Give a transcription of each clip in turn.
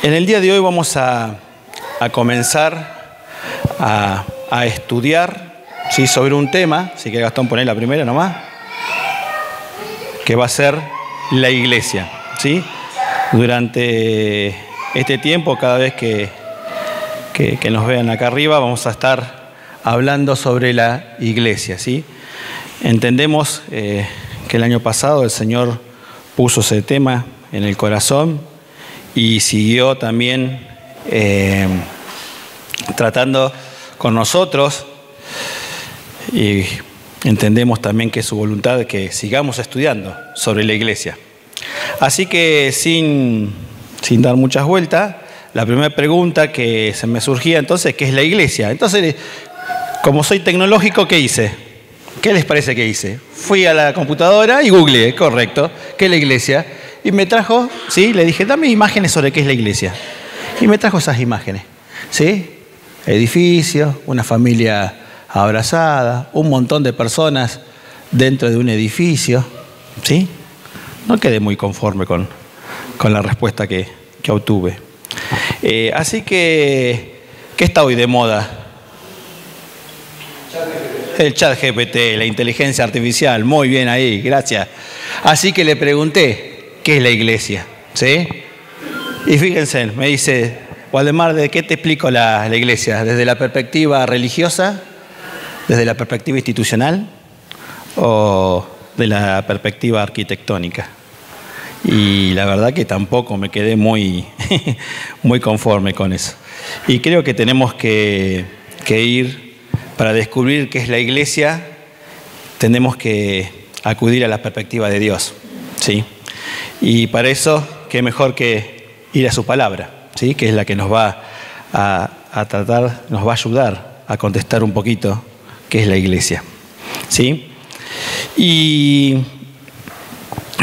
En el día de hoy vamos a comenzar a estudiar, ¿sí?, sobre un tema, si quiere Gastón poner la primera nomás, que va a ser la iglesia, ¿sí? Durante este tiempo, cada vez que nos vean acá arriba, vamos a estar hablando sobre la iglesia, ¿sí? Entendemos que el año pasado el Señor puso ese tema en el corazón y siguió también tratando con nosotros, y entendemos también que es su voluntad que sigamos estudiando sobre la iglesia. Así que sin dar muchas vueltas, la primera pregunta que se me surgía entonces, ¿qué es la iglesia? Entonces, como soy tecnológico, ¿qué hice? ¿Qué les parece que hice? Fui a la computadora y googleé, correcto, ¿qué es la iglesia? Y me trajo, ¿sí? Le dije, dame imágenes sobre qué es la iglesia. Y me trajo esas imágenes, ¿sí? Edificio, una familia abrazada, un montón de personas dentro de un edificio, ¿sí? No quedé muy conforme con la respuesta que obtuve. Así que, ¿qué está hoy de moda? El ChatGPT, la inteligencia artificial. Muy bien ahí, gracias. Así que le pregunté, ¿qué es la iglesia? ¿Sí? Y fíjense, me dice, Waldemar, ¿de qué te explico la iglesia? ¿Desde la perspectiva religiosa? ¿Desde la perspectiva institucional? ¿O de la perspectiva arquitectónica? Y la verdad que tampoco me quedé muy conforme con eso. Y creo que tenemos que ir, para descubrir qué es la iglesia, tenemos que acudir a la perspectiva de Dios, ¿sí? Y para eso, qué mejor que ir a su palabra, ¿sí? Que es la que nos va a tratar, nos va a ayudar a contestar un poquito qué es la iglesia, ¿sí? Y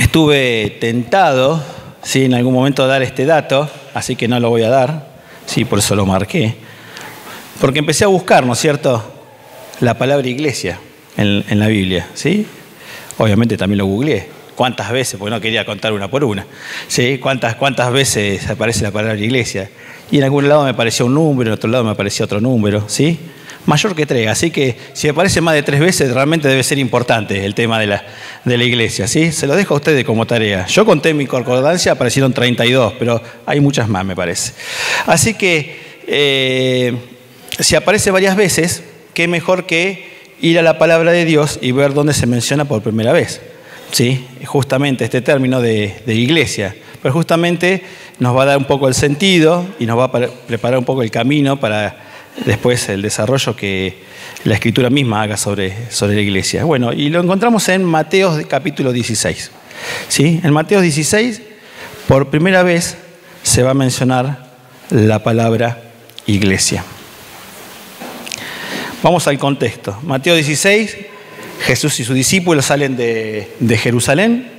estuve tentado, ¿sí?, en algún momento a dar este dato, así que no lo voy a dar, ¿sí?, por eso lo marqué, porque empecé a buscar, ¿no es cierto?, la palabra iglesia en la Biblia, ¿sí? Obviamente también lo googleé. ¿Cuántas veces? Porque no quería contar una por una, ¿sí? ¿Cuántas veces aparece la palabra iglesia? Y en algún lado me apareció un número, en otro lado me apareció otro número, ¿sí? Mayor que 3. Así que si aparece más de 3 veces, realmente debe ser importante el tema de la iglesia, ¿sí? Se lo dejo a ustedes como tarea. Yo conté en mi concordancia, aparecieron 32, pero hay muchas más, me parece. Así que si aparece varias veces, qué mejor que ir a la palabra de Dios y ver dónde se menciona por primera vez, ¿sí? Justamente este término de iglesia. Pero justamente nos va a dar un poco el sentido y nos va a preparar un poco el camino para después el desarrollo que la Escritura misma haga sobre la iglesia. Bueno, y lo encontramos en Mateo capítulo 16, ¿sí? En Mateo 16, por primera vez se va a mencionar la palabra iglesia. Vamos al contexto. Mateo 16, Jesús y sus discípulos salen de Jerusalén,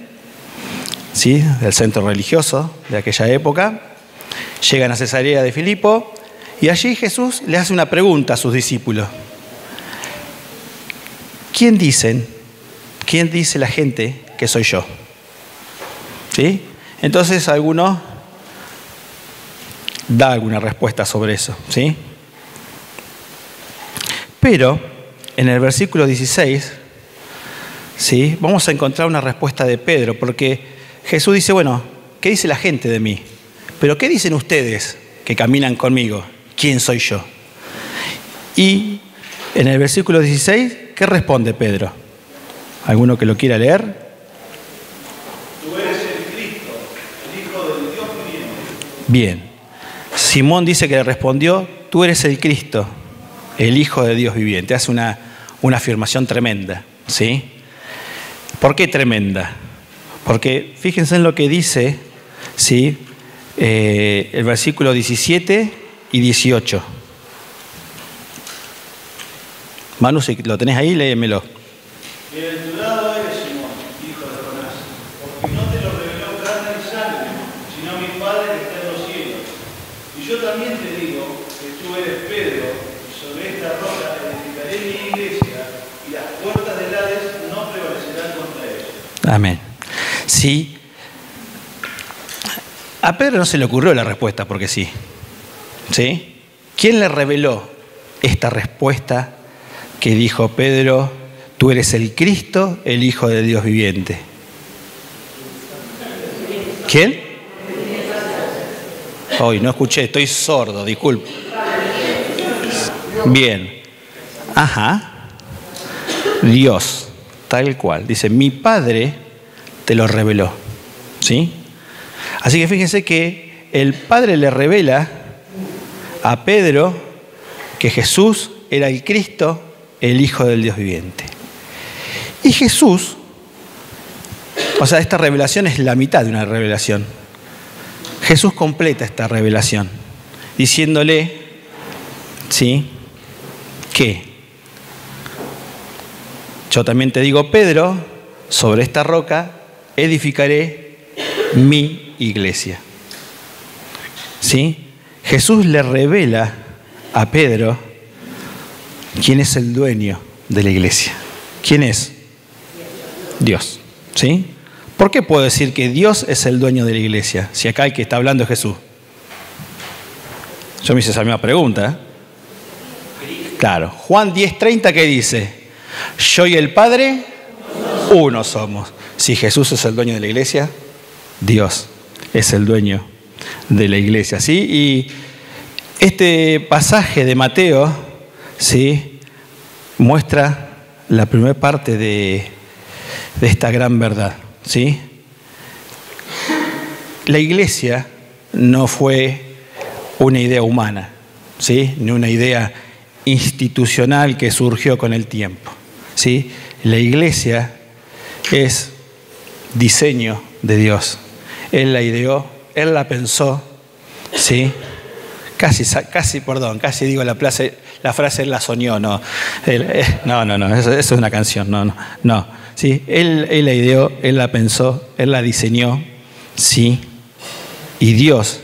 ¿sí?, del centro religioso de aquella época. Llegan a Cesarea de Filipo y allí Jesús le hace una pregunta a sus discípulos. ¿Quién dice la gente que soy yo? ¿Sí? Entonces alguno da alguna respuesta sobre eso, ¿sí? Pero en el versículo 16, ¿sí?, vamos a encontrar una respuesta de Pedro, porque Jesús dice, bueno, ¿qué dice la gente de mí? Pero ¿qué dicen ustedes que caminan conmigo? ¿Quién soy yo? Y en el versículo 16, ¿qué responde Pedro? ¿Alguno que lo quiera leer? Tú eres el Cristo, el Hijo del Dios viviente. Bien. Simón dice que le respondió, tú eres el Cristo, el Hijo de Dios viviente. Hace una afirmación tremenda, ¿sí? ¿Por qué tremenda? Porque fíjense en lo que dice, ¿sí?, el versículo 17 y 18. Manu, si lo tenés ahí, léemelo. Bienaventurado eres, Simón, hijo de Jonás, porque no te lo reveló carne y sangre, sino mi Padre que está en los cielos. Y yo también te digo que tú eres Pedro, y sobre esta roca edificaré mi iglesia, y las puertas del Hades no prevalecerán contra ella. Amén. Sí. A Pedro no se le ocurrió la respuesta porque sí. ¿Sí? ¿Quién le reveló esta respuesta que dijo Pedro, tú eres el Cristo, el Hijo de Dios viviente? ¿Quién? Hoy no escuché, estoy sordo, disculpe. Bien. Ajá. Dios, tal cual. Dice, mi Padre te lo reveló. ¿Sí? Así que fíjense que el Padre le revela a Pedro que Jesús era el Cristo, el Hijo del Dios viviente. Y Jesús, o sea, esta revelación es la mitad de una revelación. Jesús completa esta revelación diciéndole, ¿sí?, que yo también te digo, Pedro, sobre esta roca edificaré mi iglesia. ¿Sí? Jesús le revela a Pedro quién es el dueño de la iglesia. ¿Quién es? Dios. ¿Sí? ¿Por qué puedo decir que Dios es el dueño de la iglesia? Si acá el que está hablando es Jesús. Yo me hice esa misma pregunta. Claro. Juan 10:30, ¿qué dice? Yo y el Padre, uno somos. Si Jesús es el dueño de la iglesia, Dios es el dueño de la iglesia. ¿Sí? Y este pasaje de Mateo, ¿sí?, muestra la primera parte de esta gran verdad. ¿Sí? La iglesia no fue una idea humana, ¿sí?, ni una idea institucional que surgió con el tiempo. ¿Sí? La iglesia es diseño de Dios. Él la ideó, Él la pensó, ¿sí? Casi digo la frase Él la soñó, no. No, eso es una canción, no. ¿Sí? Él la ideó, Él la pensó, Él la diseñó, ¿sí? Y Dios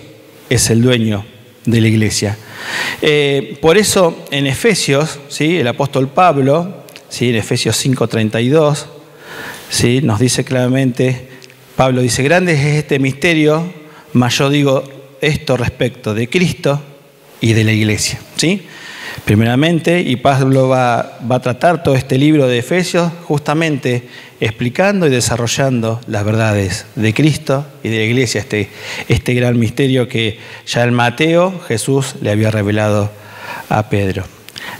es el dueño de la iglesia. Por eso en Efesios, ¿sí?, el apóstol Pablo, ¿sí?, en Efesios 5:32, ¿sí?, nos dice claramente, Pablo dice, grande es este misterio, mas yo digo esto respecto de Cristo y de la iglesia. ¿Sí? Primeramente, y Pablo va a tratar todo este libro de Efesios justamente explicando y desarrollando las verdades de Cristo y de la iglesia, este gran misterio que ya en Mateo Jesús le había revelado a Pedro.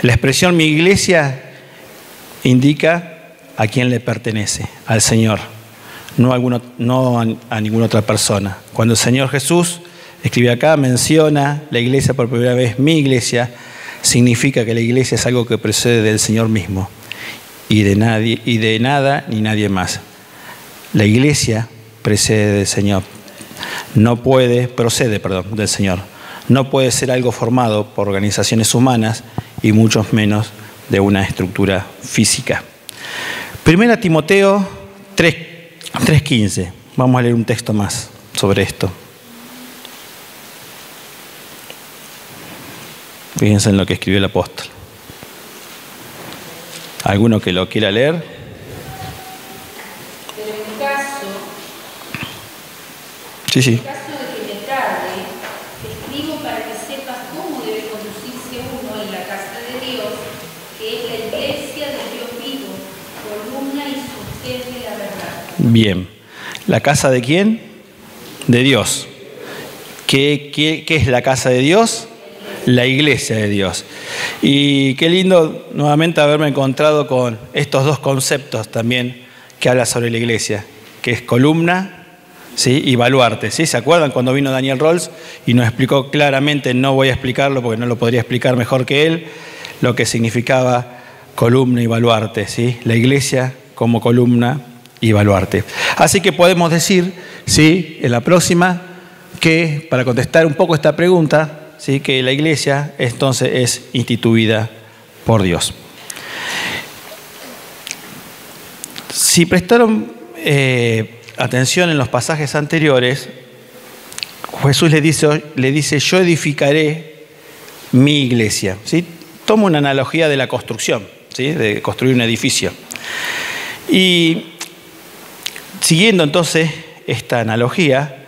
La expresión mi iglesia indica a quién le pertenece, al Señor, no a ninguna otra persona. Cuando el Señor Jesús escribe acá, menciona la iglesia por primera vez, mi iglesia, significa que la iglesia es algo que procede del Señor mismo y de nada ni nadie más. La iglesia procede del Señor. Procede del Señor. No puede ser algo formado por organizaciones humanas y mucho menos de una estructura física. Primera Timoteo 3:15. Vamos a leer un texto más sobre esto. Fíjense en lo que escribió el apóstol. ¿Alguno que lo quiera leer? Pero en caso Sí. de que me tarde, escribo para que sepas cómo debe conducirse uno en la casa de Dios, que es la iglesia del Dios vivo, columna y sostén de la verdad. Bien. ¿La casa de quién? De Dios. ¿Qué es la casa de Dios? La iglesia de Dios. Y qué lindo nuevamente haberme encontrado con estos dos conceptos también que habla sobre la iglesia, que es columna, ¿sí?, y baluarte. ¿Sí? ¿Se acuerdan cuando vino Daniel Rolls y nos explicó claramente, no voy a explicarlo porque no lo podría explicar mejor que él, lo que significaba columna y baluarte? ¿Sí? La iglesia como columna y baluarte. Así que podemos decir, ¿sí?, en la próxima, que para contestar un poco esta pregunta, ¿sí?, que la iglesia entonces es instituida por Dios. Si prestaron atención en los pasajes anteriores, Jesús le dice, yo edificaré mi iglesia. ¿Sí? Toma una analogía de la construcción, ¿sí?, de construir un edificio. Y siguiendo entonces esta analogía,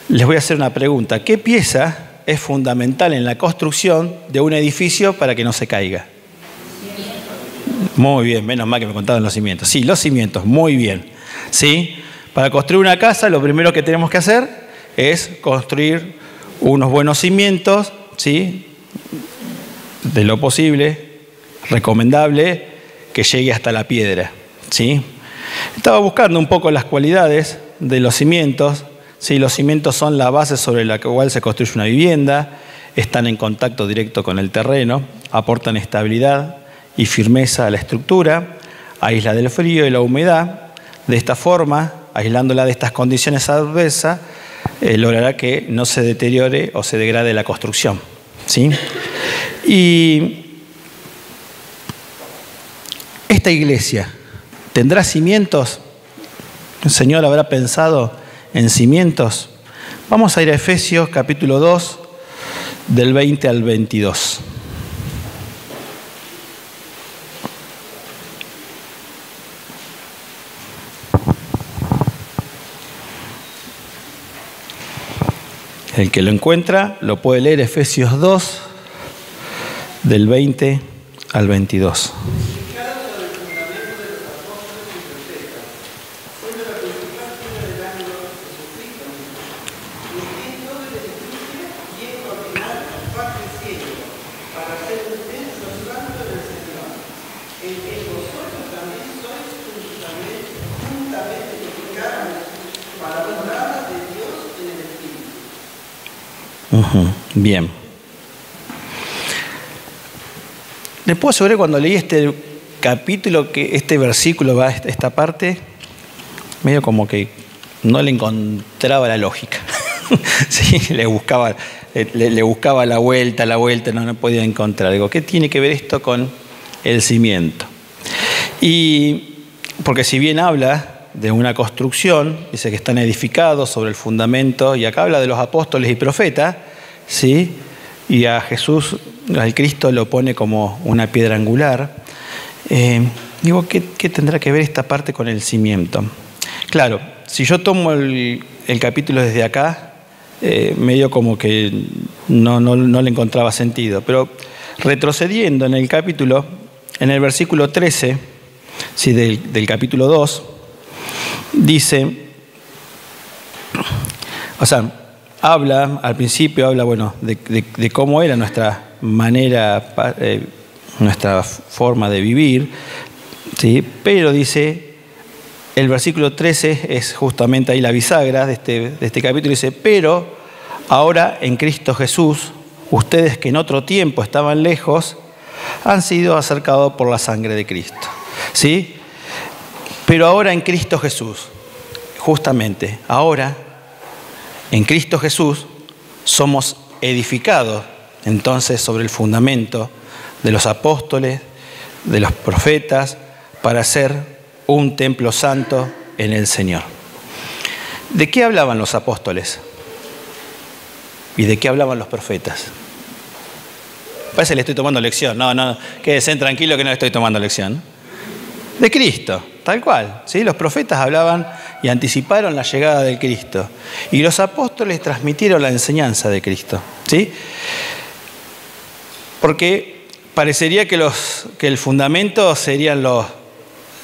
les voy a hacer una pregunta. ¿Qué pieza es fundamental en la construcción de un edificio para que no se caiga? Muy bien, menos mal que me contaron los cimientos. Sí, los cimientos, muy bien. ¿Sí? Para construir una casa, lo primero que tenemos que hacer es construir unos buenos cimientos, ¿sí? De lo posible, recomendable, que llegue hasta la piedra, ¿sí? Estaba buscando un poco las cualidades de los cimientos. Sí, los cimientos son la base sobre la cual se construye una vivienda, están en contacto directo con el terreno, aportan estabilidad y firmeza a la estructura, aísla del frío y la humedad. De esta forma, aislándola de estas condiciones adversas, logrará que no se deteriore o se degrade la construcción, ¿sí? Y esta iglesia tendrá cimientos. ¿El Señor habrá pensado en cimientos? Vamos a ir a Efesios capítulo 2, del 20 al 22. El que lo encuentra lo puede leer, Efesios 2, del 20 al 22. Bien. Les puedo asegurar, cuando leí este capítulo, que este versículo va a esta parte, medio como que no le encontraba la lógica. Sí, le buscaba la vuelta, no podía encontrar. Digo, ¿qué tiene que ver esto con el cimiento? Y porque si bien habla de una construcción, dice que están edificados sobre el fundamento, y acá habla de los apóstoles y profetas, ¿sí? Y a Jesús, al Cristo, lo pone como una piedra angular. Digo, ¿qué tendrá que ver esta parte con el cimiento? Claro, si yo tomo el capítulo desde acá, medio como que no le encontraba sentido, pero retrocediendo en el capítulo, en el versículo 13, ¿sí? del capítulo 2, dice, o sea, al principio habla, bueno, de cómo era nuestra manera, nuestra forma de vivir, ¿sí? Pero dice, el versículo 13 es justamente ahí la bisagra de este capítulo, dice, pero ahora en Cristo Jesús, ustedes que en otro tiempo estaban lejos, han sido acercados por la sangre de Cristo, ¿sí? Pero ahora en Cristo Jesús, justamente ahora en Cristo Jesús somos edificados entonces sobre el fundamento de los apóstoles, de los profetas, para ser un templo santo en el Señor. ¿De qué hablaban los apóstoles? ¿Y de qué hablaban los profetas? Parece que le estoy tomando lección. No, quédense tranquilos que no le estoy tomando lección. De Cristo, tal cual, ¿sí? Los profetas hablaban y anticiparon la llegada de Cristo. Y los apóstoles transmitieron la enseñanza de Cristo, ¿sí? Porque parecería que el fundamento serían lo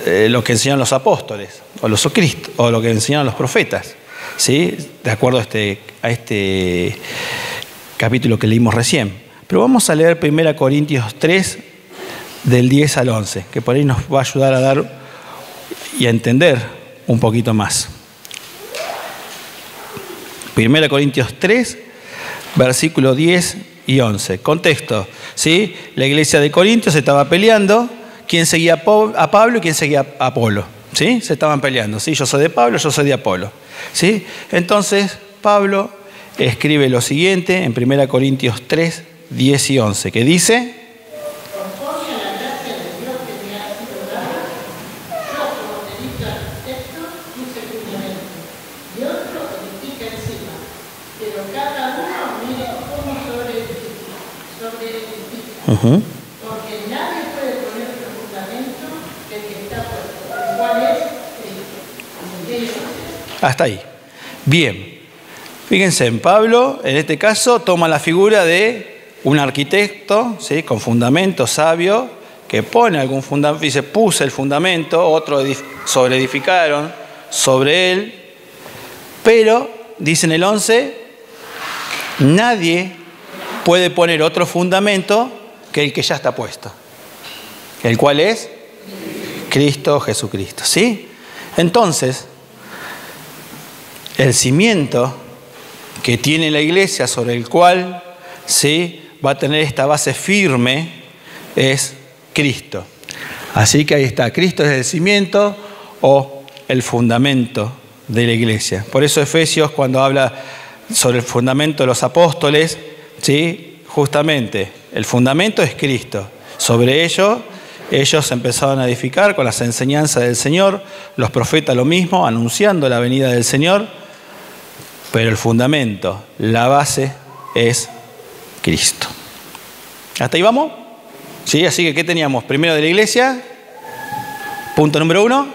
que enseñaron los apóstoles, o lo que enseñaron los profetas, ¿sí? De acuerdo a este capítulo que leímos recién. Pero vamos a leer 1 Corintios 3, del 10 al 11, que por ahí nos va a ayudar a dar y a entender un poquito más. 1 Corintios 3, versículos 10 y 11. Contexto, ¿sí? La iglesia de Corintios se estaba peleando, quién seguía a Pablo y quién seguía a Apolo, ¿sí? Se estaban peleando, ¿sí? Yo soy de Pablo, yo soy de Apolo, ¿sí? Entonces, Pablo escribe lo siguiente en 1 Corintios 3, 10 y 11, que dice: Porque nadie puede poner otro fundamento que el que está puesto, el cual es Cristo. Hasta ahí. Bien. Fíjense, Pablo, en este caso, toma la figura de un arquitecto, ¿sí?, con fundamento sabio, que pone algún fundamento, dice, puse el fundamento, otros sobreedificaron sobre él, pero, dice en el 11, nadie puede poner otro fundamento que el que ya está puesto, el cual es Cristo Jesucristo, ¿sí? Entonces, el cimiento que tiene la iglesia sobre el cual, ¿sí?, va a tener esta base firme es Cristo. Así que ahí está, Cristo es el cimiento o el fundamento de la iglesia. Por eso Efesios, cuando habla sobre el fundamento de los apóstoles, ¿sí?, justamente el fundamento es Cristo. Sobre ello, ellos empezaron a edificar con las enseñanzas del Señor, los profetas lo mismo, anunciando la venida del Señor, pero el fundamento, la base es Cristo. ¿Hasta ahí vamos? ¿Sí? Así que, ¿qué teníamos? Primero de la iglesia. Punto número 1.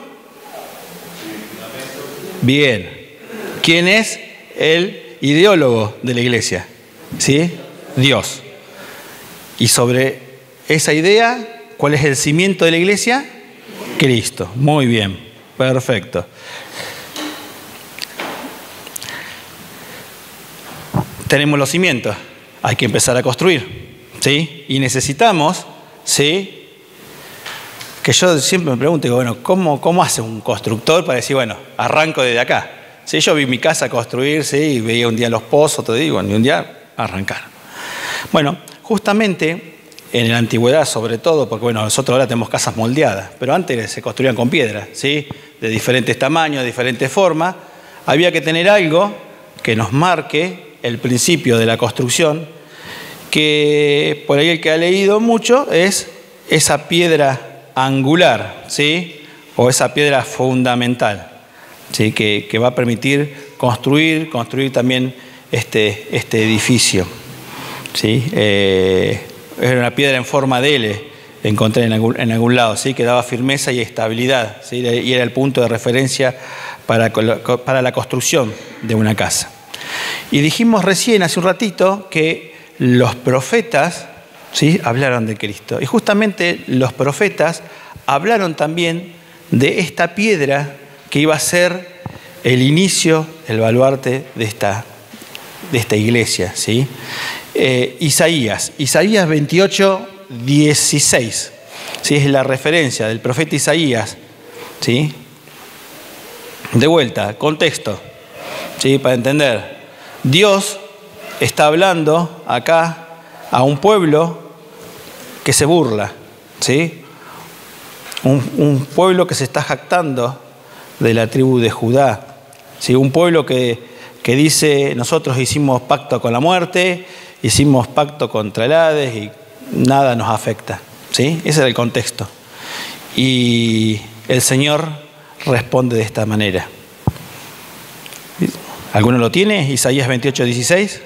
Bien. ¿Quién es el ideólogo de la iglesia? ¿Sí? Dios. Y sobre esa idea, ¿cuál es el cimiento de la iglesia? Cristo. Muy bien. Perfecto. Tenemos los cimientos. Hay que empezar a construir. ¿Sí? Y necesitamos, ¿sí?, que yo siempre me pregunto, bueno, ¿cómo hace un constructor para decir, bueno, arranco desde acá? ¿Sí? Yo vi mi casa construir, ¿sí?, y veía un día los pozos, te digo, y un día arrancar. Bueno, justamente en la antigüedad sobre todo, porque bueno, nosotros ahora tenemos casas moldeadas, pero antes se construían con piedra, ¿sí?, de diferentes tamaños, de diferentes formas. Había que tener algo que nos marque el principio de la construcción, que por ahí el que ha leído mucho es esa piedra angular, ¿sí?, o esa piedra fundamental, ¿sí?, que va a permitir construir también este edificio, ¿sí? Era una piedra en forma de L, encontré en algún lado, ¿sí?, que daba firmeza y estabilidad, ¿sí?, y era el punto de referencia para la construcción de una casa. Y dijimos recién, hace un ratito, que los profetas, ¿sí?, hablaron de Cristo. Y justamente los profetas hablaron también de esta piedra que iba a ser el inicio, el baluarte de esta iglesia, ¿sí? Isaías 28, 16, ¿sí?, es la referencia del profeta Isaías, ¿sí? De vuelta, contexto, ¿sí?, para entender. Dios está hablando acá a un pueblo que se burla, ¿sí? Un pueblo que se está jactando de la tribu de Judá, ¿sí? Un pueblo que dice, nosotros hicimos pacto con la muerte, hicimos pacto contra el Hades y nada nos afecta, ¿sí? Ese era el contexto. Y el Señor responde de esta manera. ¿Alguno lo tiene? Isaías 28, 16.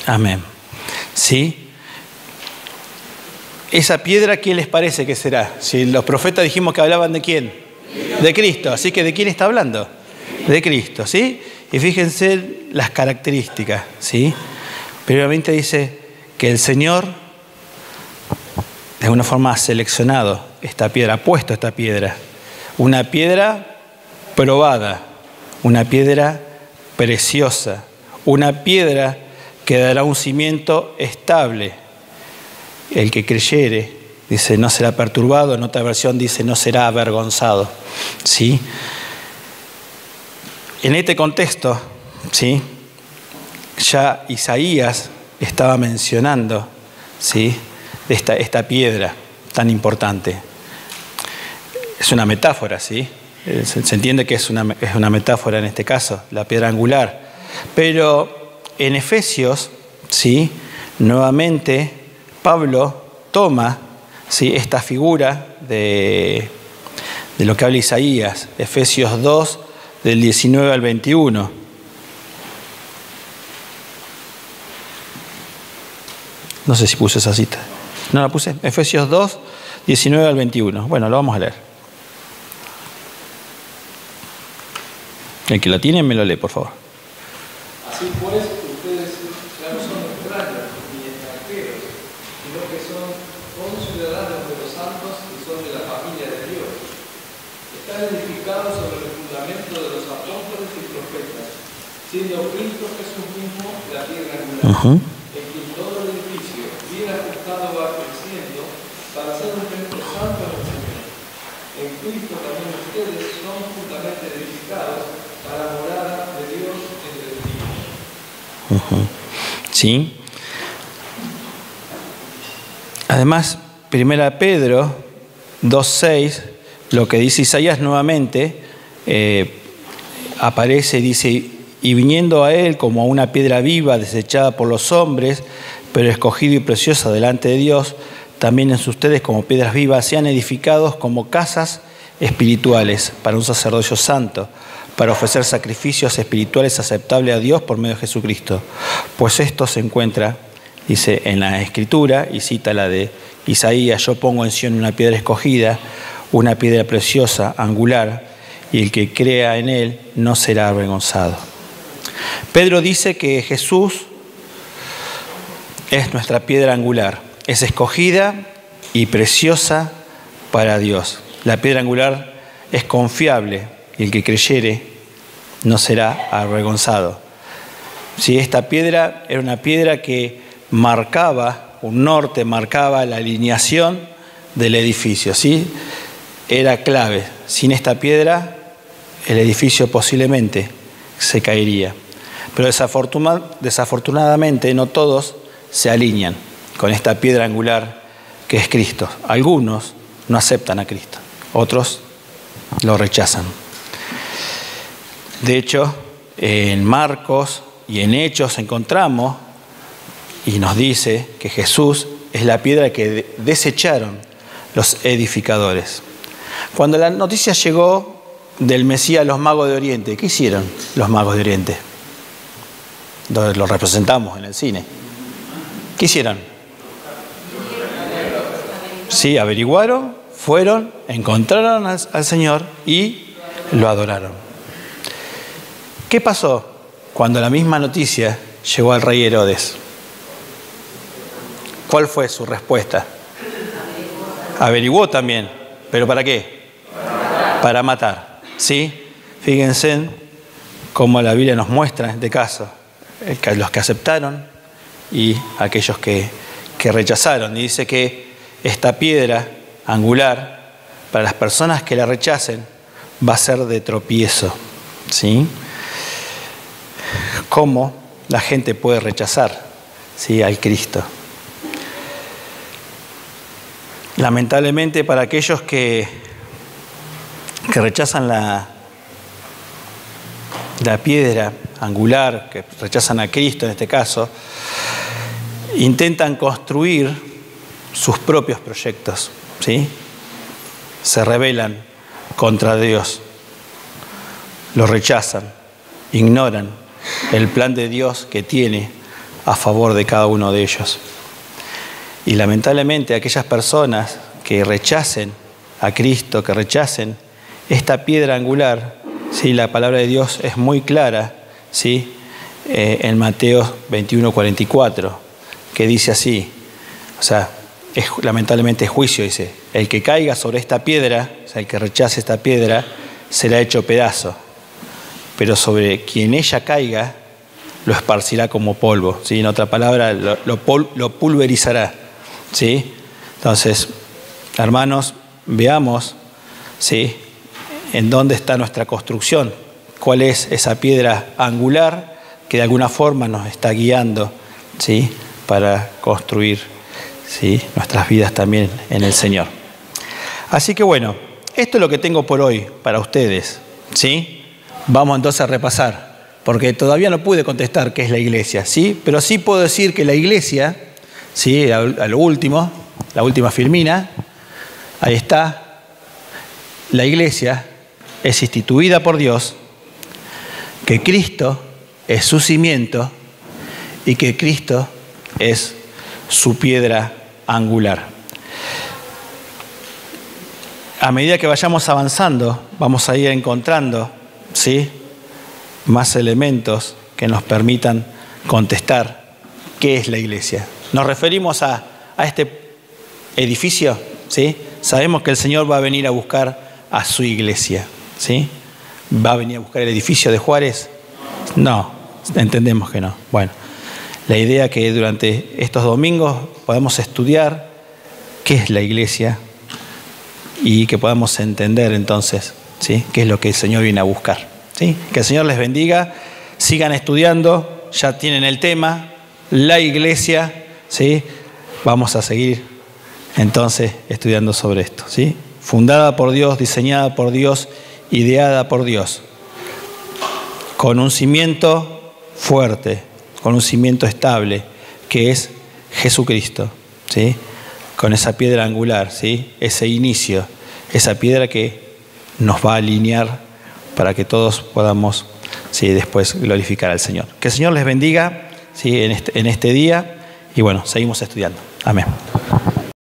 Amén. ¿Sí? Esa piedra, ¿quién les parece que será? Si los profetas dijimos que hablaban de quién, de Cristo. Así que ¿de quién está hablando? De Cristo, ¿sí? Y fíjense las características, ¿sí? Primeramente dice que el Señor de alguna forma ha seleccionado esta piedra, ha puesto esta piedra. Una piedra probada, una piedra preciosa, una piedra que dará un cimiento estable. El que creyere, dice, no será perturbado. En otra versión dice, no será avergonzado, ¿sí? En este contexto, ¿sí?, ya Isaías estaba mencionando, ¿sí?, esta piedra tan importante. Es una metáfora, ¿sí? Se entiende que es una metáfora en este caso, la piedra angular. Pero en Efesios, ¿sí?, nuevamente Pablo toma, ¿sí?, esta figura de de lo que habla Isaías, Efesios 2, del 19 al 21. No sé si puse esa cita. No la puse. Efesios 2, 19 al 21. Bueno, lo vamos a leer. El que lo tiene, me lo lee, por favor. Así pues, ustedes ya no son extraños ni extranjeros, sino que son conciudadanos de los santos y son de la familia de Dios. Están edificados sobre el fundamento de los apóstoles y profetas, siendo Cristo Jesús mismo la piedra angular, en quien todo el edificio, bien ajustado, va creciendo para ser un templo santo en el Señor. En Cristo también ustedes son juntamente edificados para la morada de Dios entre los niños. Sí. Además, 1 Pedro 2:6, lo que dice Isaías nuevamente, aparece, dice, y viniendo a él como a una piedra viva, desechada por los hombres, pero escogido y preciosa delante de Dios, también en ustedes como piedras vivas sean edificados como casas espirituales para un sacerdocio santo, para ofrecer sacrificios espirituales aceptables a Dios por medio de Jesucristo. Pues esto se encuentra, dice, en la Escritura, y cita la de Isaías: yo pongo en Sión una piedra escogida, una piedra preciosa, angular, y el que crea en él no será avergonzado. Pedro dice que Jesús es nuestra piedra angular, es escogida y preciosa para Dios. La piedra angular es confiable y el que creyere no será avergonzado. Si esta piedra era una piedra que marcaba un norte, marcaba la alineación del edificio, ¿sí? Era clave. Sin esta piedra el edificio posiblemente se caería. Pero desafortunadamente no todos se alinean con esta piedra angular que es Cristo. Algunos no aceptan a Cristo, otros lo rechazan. De hecho, en Marcos y en Hechos encontramos y nos dice que Jesús es la piedra que desecharon los edificadores. Cuando la noticia llegó del Mesías a los magos de Oriente, ¿qué hicieron los magos de Oriente? Donde los representamos en el cine. ¿Qué hicieron? Sí, averiguaron, fueron, encontraron al Señor y lo adoraron. ¿Qué pasó cuando la misma noticia llegó al rey Herodes? ¿Cuál fue su respuesta? Averiguó también. ¿Pero para qué? Para matar. ¿Sí? Fíjense cómo la Biblia nos muestra en este caso. Los que aceptaron y aquellos que rechazaron. Y dice que esta piedra angular, para las personas que la rechacen, va a ser de tropiezo. ¿Sí? ¿Cómo la gente puede rechazar, ¿sí?, al Cristo? Lamentablemente, para aquellos que rechazan la piedra angular, que rechazan a Cristo en este caso, intentan construir sus propios proyectos, ¿sí? Se rebelan contra Dios, lo rechazan, ignoran el plan de Dios que tiene a favor de cada uno de ellos. Y lamentablemente aquellas personas que rechacen a Cristo, que rechacen esta piedra angular, ¿sí?, la palabra de Dios es muy clara, ¿sí?, en Mateo 21:44, que dice así, o sea, lamentablemente es juicio, dice, el que caiga sobre esta piedra, o sea, el que rechace esta piedra, será hecho pedazo, pero sobre quien ella caiga, lo esparcirá como polvo, ¿sí? En otra palabra, lo pulverizará, ¿sí? Entonces, hermanos, veamos, ¿sí?, en dónde está nuestra construcción, cuál es esa piedra angular que de alguna forma nos está guiando, ¿sí?, para construir, ¿sí?, nuestras vidas también en el Señor. Así que bueno, esto es lo que tengo por hoy para ustedes, ¿sí? Vamos entonces a repasar, porque todavía no pude contestar qué es la iglesia, ¿sí? Pero sí puedo decir que la iglesia, ¿sí?, a lo último, la última filmina, ahí está, la iglesia es instituida por Dios, que Cristo es su cimiento y que Cristo es su piedra angular. A medida que vayamos avanzando, vamos a ir encontrando, ¿sí?, más elementos que nos permitan contestar qué es la iglesia. Nos referimos a este edificio, ¿sí? Sabemos que el Señor va a venir a buscar a su iglesia, ¿sí? ¿Va a venir a buscar el edificio de Juárez? No, entendemos que no. Bueno, la idea es que durante estos domingos podamos estudiar qué es la iglesia y que podamos entender entonces, ¿sí?, qué es lo que el Señor viene a buscar, ¿sí? Que el Señor les bendiga, sigan estudiando, ya tienen el tema, la iglesia, ¿sí? Vamos a seguir entonces estudiando sobre esto, ¿sí? Fundada por Dios, diseñada por Dios, ideada por Dios, con un cimiento fuerte, con un cimiento estable, que es Jesucristo, ¿sí? Con esa piedra angular, ¿sí?, ese inicio, esa piedra que nos va a alinear para que todos podamos, ¿sí?, después glorificar al Señor. Que el Señor les bendiga, ¿sí?, en este día, y bueno, seguimos estudiando. Amén.